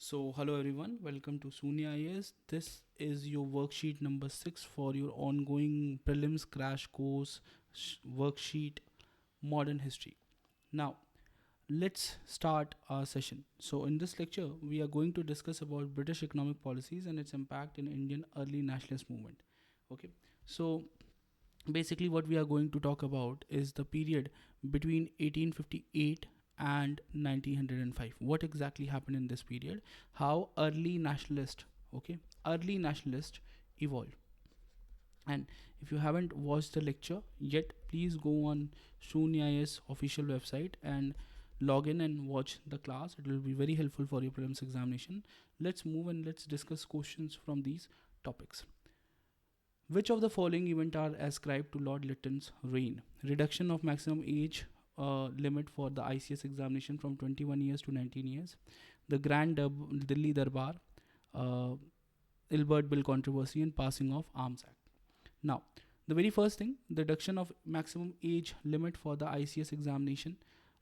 So, hello everyone, welcome to Sunya IAS. This is your worksheet number 6 for your ongoing prelims crash course worksheet modern history. Now, let's start our session. So, in this lecture, we are going to discuss about British economic policies and its impact in Indian early nationalist movement. Okay, so basically what we are going to talk about is the period between 1858 and 1905. What exactly happened in this period, how early nationalist evolved. And if you haven't watched the lecture yet, please go on Sunya IAS official website and log in and watch the class. It will be very helpful for your prelims examination. Let's move and let's discuss questions from these topics. Which of the following events are ascribed to Lord Lytton's reign? Reduction of maximum age limit for the I.C.S examination from 21 years to 19 years. The Delhi Darbar, uh, Ilbert Bill controversy, and passing of Arms Act. Now, the very first thing, the reduction of maximum age limit for the I.C.S examination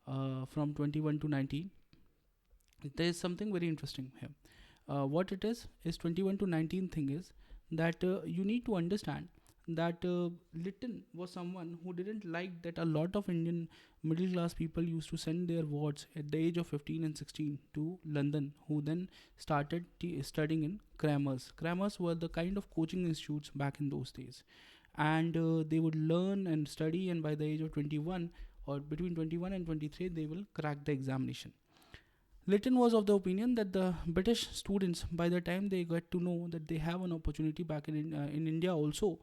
from 21 to 19. There is something very interesting here. What it is 21 to 19 thing is that you need to understand that Lytton was someone who didn't like that a lot of Indian middle class people used to send their wards at the age of 15 and 16 to London, who then started studying in crammers. Crammers were the kind of coaching institutes back in those days, and they would learn and study, and by the age of 21 or between 21 and 23 they will crack the examination. Lytton was of the opinion that the British students, by the time they get to know that they have an opportunity back in India also,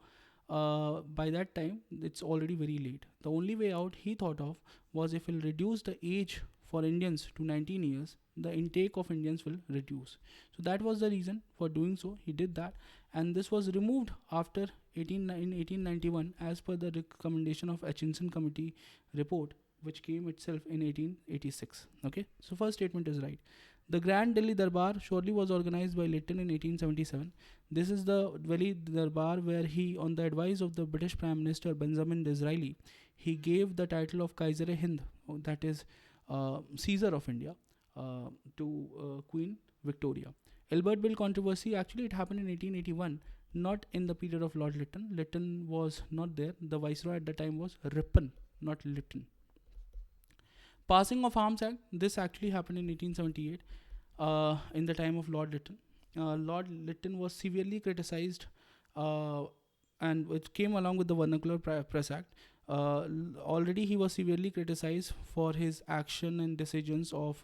by that time it's already very late. The only way out he thought of was if he'll reduce the age for Indians to 19 years, the intake of Indians will reduce. So that was the reason for doing so. He did that, and this was removed after 1891 as per the recommendation of Hutchinson Committee report, which came itself in 1886. Okay, so first statement is right. The Grand Delhi Darbar surely was organized by Lytton in 1877. This is the Delhi Darbar where he, on the advice of the British Prime Minister Benjamin Disraeli, he gave the title of Kaiser-e-Hind, that is Caesar of India, to Queen Victoria. Albert Bill controversy, actually it happened in 1881, not in the period of Lord Lytton. Lytton was not there. The viceroy at the time was Ripon, not Lytton. Passing of Arms Act, this actually happened in 1878 in the time of Lord Lytton. Lord Lytton was severely criticized, and it came along with the Vernacular Press Act. Already he was severely criticized for his action and decisions of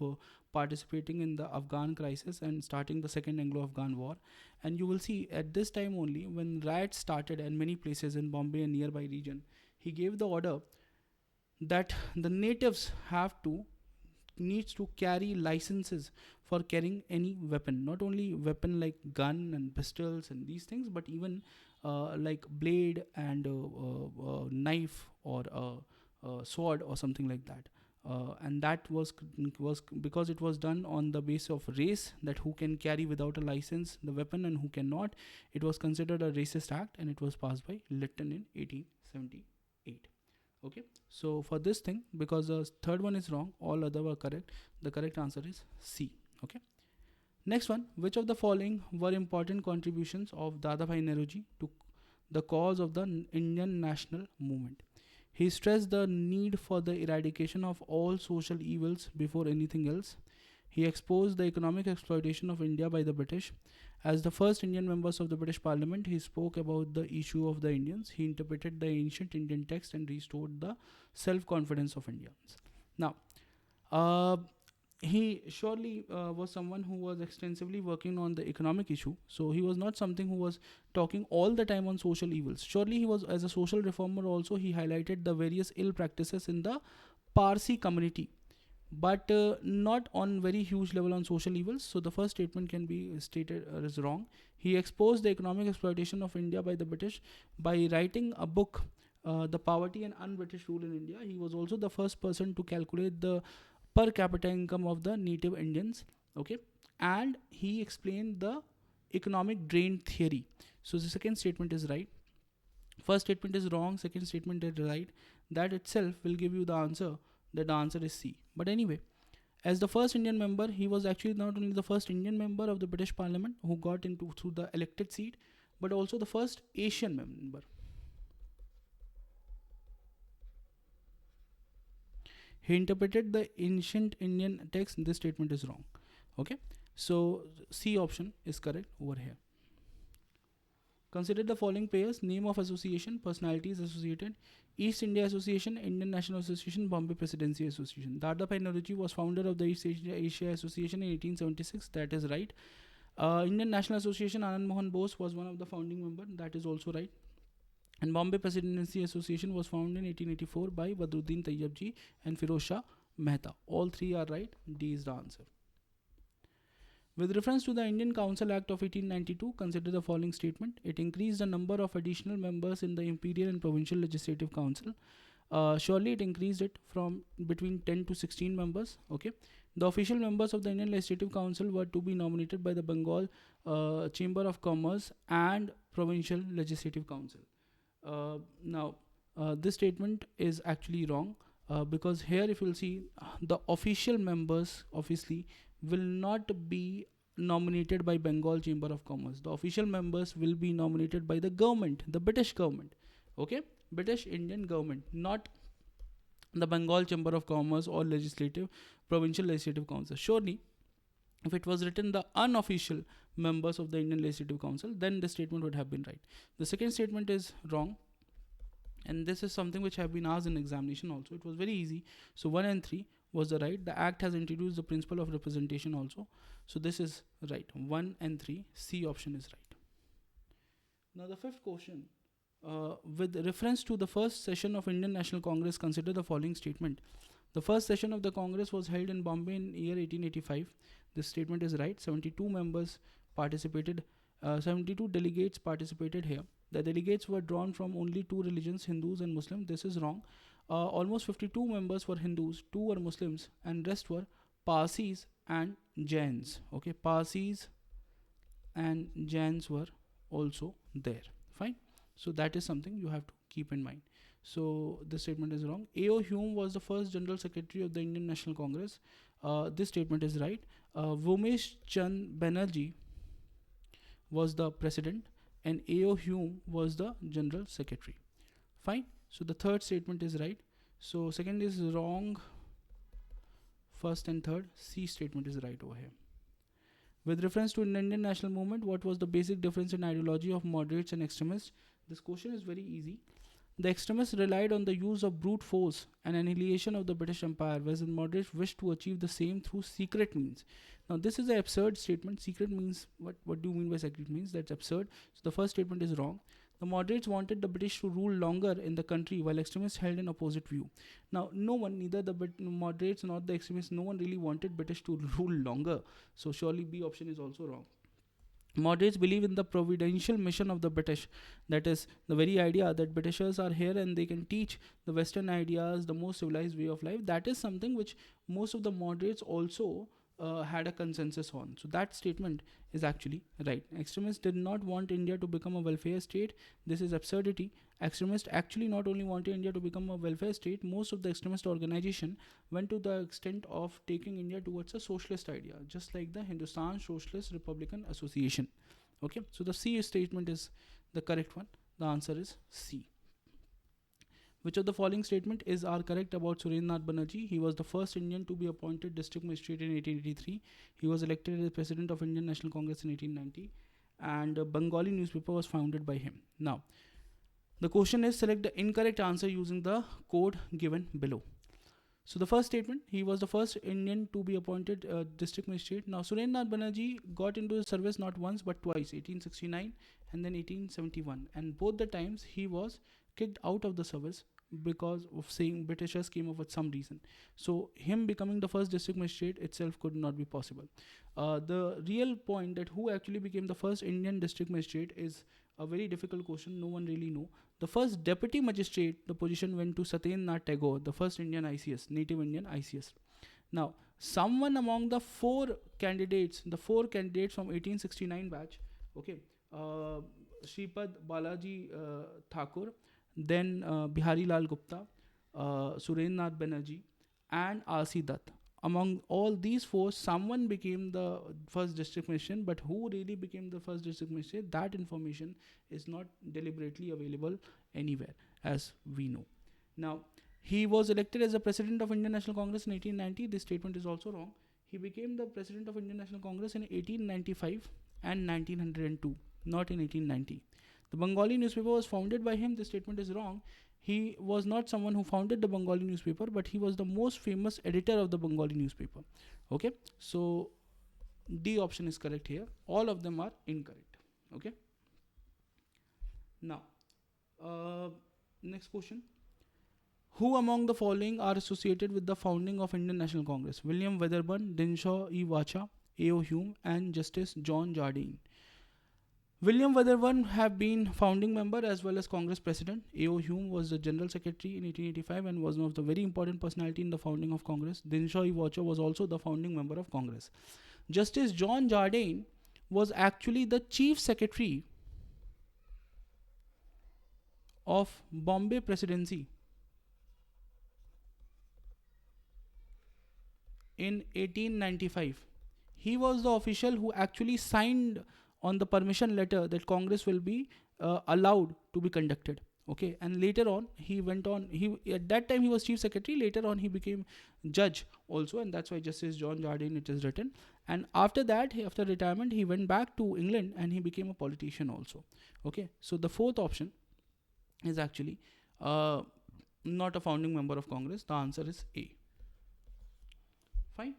participating in the Afghan crisis and starting the Second Anglo-Afghan War. And you will see at this time only, when riots started in many places in Bombay and nearby region, he gave the order that the natives needs to carry licenses for carrying any weapon, not only weapon like gun and pistols and these things, but even like blade and knife or sword or something like that. And that was because it was done on the basis of race, that who can carry without a license the weapon and who cannot. It was considered a racist act, and it was passed by Lytton in 1878. Okay, so for this thing, because the third one is wrong, all other were correct, the correct answer is C. Okay, next one, which of the following were important contributions of Dadabhai Naoroji to the cause of the Indian national movement? He stressed the need for the eradication of all social evils before anything else. He exposed the economic exploitation of India by the British. As the first Indian members of the British Parliament, he spoke about the issue of the Indians. He interpreted the ancient Indian text and restored the self-confidence of Indians. Now, uh, he surely was someone who was extensively working on the economic issue. So he was not something who was talking all the time on social evils. Surely he was, as a social reformer also, he highlighted the various ill practices in the Parsi community, but not on very huge level on social evils. So the first statement can be stated as wrong. He exposed the economic exploitation of India by the British by writing a book, The Poverty and Un-British Rule in India. He was also the first person to calculate the per capita income of the native Indians. Okay, and he explained the economic drain theory. So the second statement is right, first statement is wrong, second statement is right. That itself will give you the answer, that the answer is C. But anyway, As the first Indian member, he was actually not only the first Indian member of the British Parliament who got into through the elected seat, but also the first Asian member. He interpreted the ancient Indian text. This statement is wrong. Okay, so C option is correct over here. Consider the following pairs: name of association, personalities associated: East India Association, Indian National Association, Bombay Presidency Association. Dadabhai Naoroji was founder of the East Asia Association in 1876. That is right. Indian National Association, Anand Mohan Bose was one of the founding members. That is also right. And Bombay Presidency Association was founded in 1884 by Badruddin Tayyabji and Firoz Shah Mehta. All three are right. D is the answer. With reference to the Indian Council Act of 1892, consider the following statement. It increased the number of additional members in the Imperial and Provincial Legislative Council. Surely it increased it from between 10 to 16 members. Okay. The official members of the Indian Legislative Council were to be nominated by the Bengal Chamber of Commerce and Provincial Legislative Council. Now, this statement is actually wrong because here, if you'll see, the official members obviously will not be nominated by Bengal Chamber of Commerce. The official members will be nominated by the government, the British government. Okay, British Indian government, not the Bengal Chamber of Commerce or Provincial Legislative Council. Surely, if it was written the unofficial members of the Indian Legislative Council, then the statement would have been right. The second statement is wrong, and this is something which have been asked in examination also. It was very easy. So 1 and 3 was the right. The Act has introduced the principle of representation also. So this is right. 1 and 3, C option is right. Now the fifth question. With reference to the first session of Indian National Congress, consider the following statement. The first session of the Congress was held in Bombay in year 1885. This statement is right. 72 members participated. 72 delegates participated here. The delegates were drawn from only two religions, Hindus and Muslims. This is wrong. Almost 52 members were Hindus, 2 were Muslims, and rest were Parsis and Jains. Okay, Parsis and Jains were also there. Fine. So that is something you have to keep in mind. So this statement is wrong. A.O. Hume was the first General Secretary of the Indian National Congress. This statement is right. Vomesh Chand Banerjee was the president and A.O. Hume was the General Secretary. Fine. So the third statement is right. So second is wrong. First and third, C statement is right over here. With reference to Indian national movement, what was the basic difference in ideology of moderates and extremists? This question is very easy. The extremists relied on the use of brute force and annihilation of the British Empire, whereas the moderates wished to achieve the same through secret means. Now, this is an absurd statement. Secret means, what do you mean by secret means? That's absurd. So, the first statement is wrong. The moderates wanted the British to rule longer in the country, while extremists held an opposite view. Now, no one, neither the moderates nor the extremists, no one really wanted British to rule longer. So, surely B option is also wrong. Moderates believe in the providential mission of the British. That is the very idea that Britishers are here and they can teach the Western ideas, the most civilized way of life. That is something which most of the moderates also had a consensus on. So that statement is actually right. Extremists did not want India to become a welfare state. This is absurdity. Extremists actually not only wanted India to become a welfare state, most of the extremist organization went to the extent of taking India towards a socialist idea, just like the Hindustan Socialist Republican Association. Okay, so the C statement is the correct one. The answer is C. Which of the following statement are correct about Surendranath Banerjee? He was the first Indian to be appointed district magistrate in 1883. He was elected as president of Indian National Congress in 1890, and a Bengali newspaper was founded by him. Now, the question is select the incorrect answer using the code given below. So the first statement, he was the first Indian to be appointed district magistrate. Now, Surendranath Banerjee got into the service not once but twice, 1869 and then 1871. And both the times he was kicked out of the service because of saying Britishers came up with some reason. So him becoming the first district magistrate itself could not be possible. The real point that who actually became the first Indian district magistrate is a very difficult question. No one really know. The first deputy magistrate, the position went to Satyendranath Tagore, the first Indian I.C.S, native Indian I.C.S. Now, someone among the four candidates from 1869 batch, okay, Shripad Balaji Thakur, then Bihari Lal Gupta, Surendranath Banerjee, and R.C. Dutt. among all these four, someone became the first district magistrate, but who really became the first district magistrate, that information is not deliberately available anywhere, as we know. Now, he was elected as the president of Indian National Congress in 1890. This statement is also wrong. He became the president of Indian National Congress in 1895 and 1902, not in 1890. The Bengali newspaper was founded by him. This statement is wrong. He was not someone who founded the Bengali newspaper, but he was the most famous editor of the Bengali newspaper. Okay, so D option is correct here. All of them are incorrect. Okay. Now, next question. Who among the following are associated with the founding of Indian National Congress? William Wedderburn, Dinshaw E. Vacha, A.O. Hume, and Justice John Jardine. William Wedderburn have been founding member as well as Congress president. A.O. Hume was the general secretary in 1885 and was one of the very important personality in the founding of Congress. Dinshaw E. Vacha was also the founding member of Congress. Justice John Jardine was actually the chief secretary of Bombay Presidency in 1895. He was the official who actually signed on the permission letter that Congress will be allowed to be conducted. Okay, and later on he went on. He at that time he was chief secretary. Later on he became judge also, and that's why Justice John Jardine it is written. And after that, after retirement, he went back to England and he became a politician also. Okay, so the fourth option is actually not a founding member of Congress. The answer is A. Fine.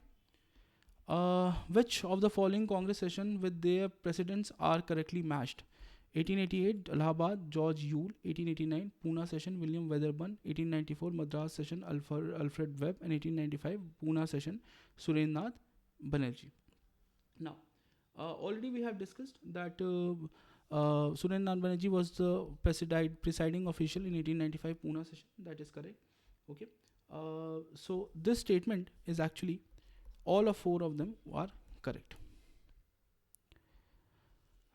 Which of the following Congress session with their presidents are correctly matched? 1888 Allahabad George Yule, 1889 Pune session William Wedderburn, 1894 Madras session Alfred Webb, and 1895 Pune session Surendranath Banerjee. Now, already we have discussed that Surendranath Banerjee was the presiding official in 1895 Pune session. That is correct. Okay. So this statement is actually all of four of them are correct.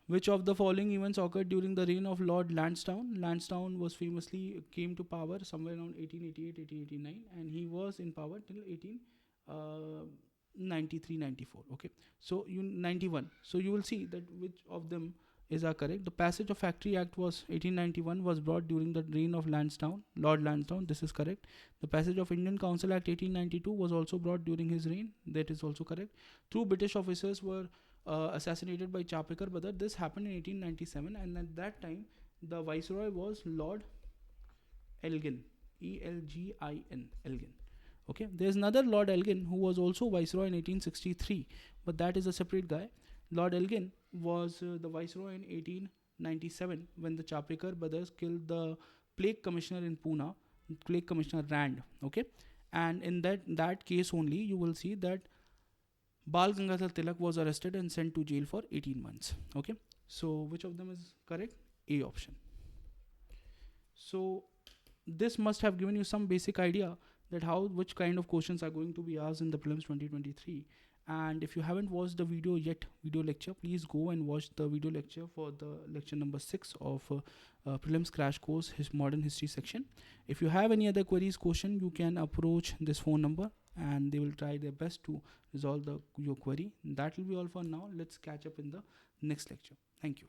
Which of the following events occurred during the reign of Lord Lansdowne? Lansdowne was famously came to power somewhere around 1888-1889, and he was in power till 1893-94. Okay, so 91. So you will see that which of them is correct. The Passage of Factory Act was 1891 was brought during the reign of Lansdowne, Lord Lansdowne. This is correct. The Passage of Indian Council Act 1892 was also brought during his reign. That is also correct. Two British officers were assassinated by Chapekar Badar. This happened in 1897, and at that time the viceroy was Lord Elgin, Elgin, Elgin. Okay, there's another Lord Elgin who was also viceroy in 1863, but that is a separate guy. Lord Elgin was the viceroy in 1897 when the Chapekar brothers killed the plague commissioner in Pune, plague commissioner Rand. Okay, and in that case only you will see that Bal Gangadhar Tilak was arrested and sent to jail for 18 months. Okay, so which of them is correct? A option. So this must have given you some basic idea that which kind of questions are going to be asked in the prelims 2023. And if you haven't watched the video yet, video lecture, please go and watch the video lecture for the lecture number 6 of prelims crash course modern history section. If you have any other queries, question, you can approach this phone number and they will try their best to resolve your query. That will be all for now. Let's catch up in the next lecture. Thank you.